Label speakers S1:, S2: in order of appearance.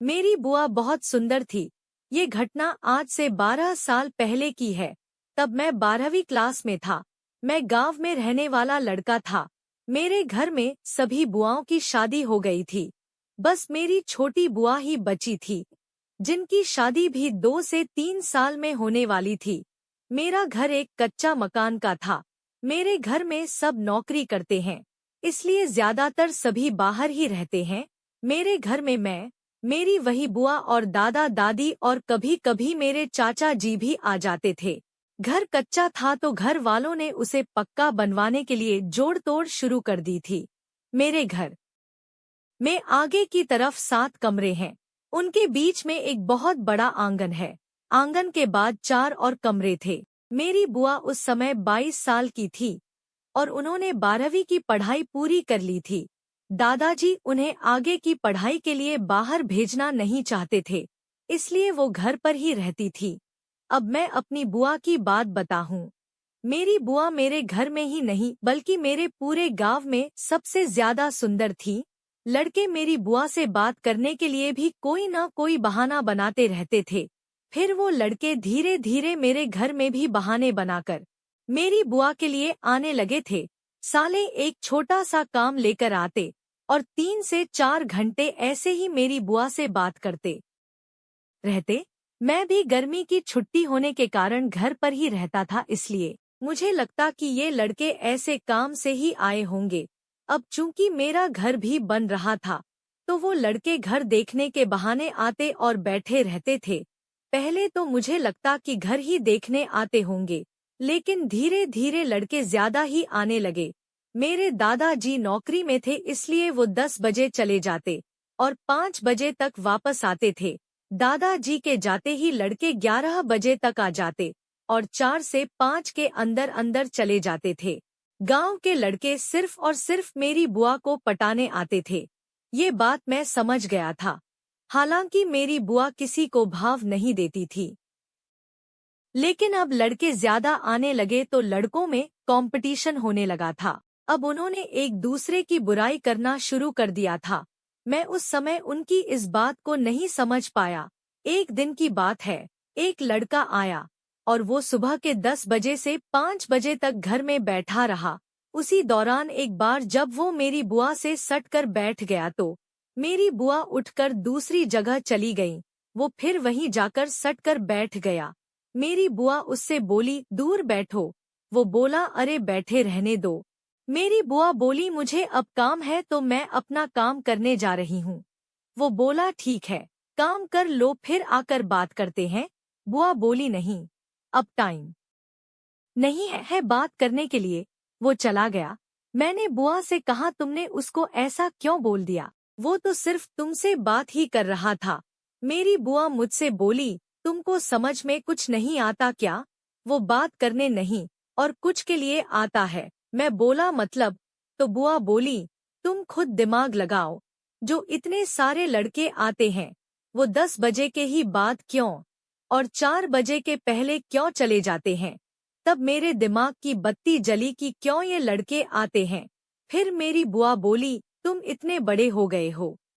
S1: मेरी बुआ बहुत सुंदर थी। ये घटना आज से 12 साल पहले की है। तब मैं 12वीं क्लास में था। मैं गांव में रहने वाला लड़का था। मेरे घर में सभी बुआओं की शादी हो गई थी। बस मेरी छोटी बुआ ही बची थी, जिनकी शादी भी 2 से 3 साल में होने वाली थी। मेरा घर एक कच्चा मकान का था। मेरे घर में सब नौकरी करते हैं, इसलिए ज्यादातर सभी बाहर ही रहते हैं। मेरे घर में मैं, मेरी वही बुआ और दादा दादी और कभी कभी मेरे चाचा जी भी आ जाते थे। घर कच्चा था तो घर वालों ने उसे पक्का बनवाने के लिए जोड़ तोड़ शुरू कर दी थी। मेरे घर में आगे की तरफ 7 कमरे हैं। उनके बीच में एक बहुत बड़ा आंगन है। आंगन के बाद 4 और कमरे थे। मेरी बुआ उस समय 22 साल की थी और उन्होंने 12वीं की पढ़ाई पूरी कर ली थी। दादाजी उन्हें आगे की पढ़ाई के लिए बाहर भेजना नहीं चाहते थे, इसलिए वो घर पर ही रहती थी। अब मैं अपनी बुआ की बात बताऊं। मेरी बुआ मेरे घर में ही नहीं बल्कि मेरे पूरे गांव में सबसे ज्यादा सुंदर थी। लड़के मेरी बुआ से बात करने के लिए भी कोई ना कोई बहाना बनाते रहते थे। फिर वो लड़के धीरे धीरे मेरे घर में भी बहाने बनाकर मेरी बुआ के लिए आने लगे थे। साले एक छोटा सा काम लेकर आते और 3 से 4 घंटे ऐसे ही मेरी बुआ से बात करते रहते। मैं भी गर्मी की छुट्टी होने के कारण घर पर ही रहता था, इसलिए मुझे लगता कि ये लड़के ऐसे काम से ही आए होंगे। अब चूंकि मेरा घर भी बन रहा था, तो वो लड़के घर देखने के बहाने आते और बैठे रहते थे। पहले तो मुझे लगता कि घर ही देखने आते होंगे, लेकिन धीरे धीरे लड़के ज्यादा ही आने लगे। मेरे दादाजी नौकरी में थे, इसलिए वो 10 बजे चले जाते और 5 बजे तक वापस आते थे। दादाजी के जाते ही लड़के 11 बजे तक आ जाते और 4 से 5 के अंदर अंदर चले जाते थे। गांव के लड़के सिर्फ और सिर्फ मेरी बुआ को पटाने आते थे। ये बात मैं समझ गया था। हालांकि मेरी बुआ किसी को भाव नहीं देती थी, लेकिन अब लड़के ज्यादा आने लगे तो लड़कों में कंपटीशन होने लगा था। अब उन्होंने एक दूसरे की बुराई करना शुरू कर दिया था। मैं उस समय उनकी इस बात को नहीं समझ पाया। एक दिन की बात है, एक लड़का आया और वो सुबह के 10 बजे से 5 बजे तक घर में बैठा रहा। उसी दौरान एक बार जब वो मेरी बुआ से सटकर बैठ गया तो मेरी बुआ उठकर दूसरी जगह चली गई। वो फिर वहीं जाकर सटकर बैठ गया। मेरी बुआ उससे बोली, दूर बैठो। वो बोला, अरे बैठे रहने दो। मेरी बुआ बोली, मुझे अब काम है तो मैं अपना काम करने जा रही हूँ। वो बोला, ठीक है, काम कर लो, फिर आकर बात करते हैं। बुआ बोली, नहीं, अब टाइम नहीं है बात करने के लिए। वो चला गया। मैंने बुआ से कहा, तुमने उसको ऐसा क्यों बोल दिया? वो तो सिर्फ तुमसे बात ही कर रहा था। मेरी बुआ मुझसे बोली, तुमको समझ में कुछ नहीं आता क्या? वो बात करने नहीं और कुछ के लिए आता है। मैं बोला, मतलब? तो बुआ बोली, तुम खुद दिमाग लगाओ। जो इतने सारे लड़के आते हैं, वो 10 बजे के ही बाद क्यों और 4 बजे के पहले क्यों चले जाते हैं? तब मेरे दिमाग की बत्ती जली कि क्यों ये लड़के आते हैं। फिर मेरी बुआ बोली, तुम इतने बड़े हो गए हो,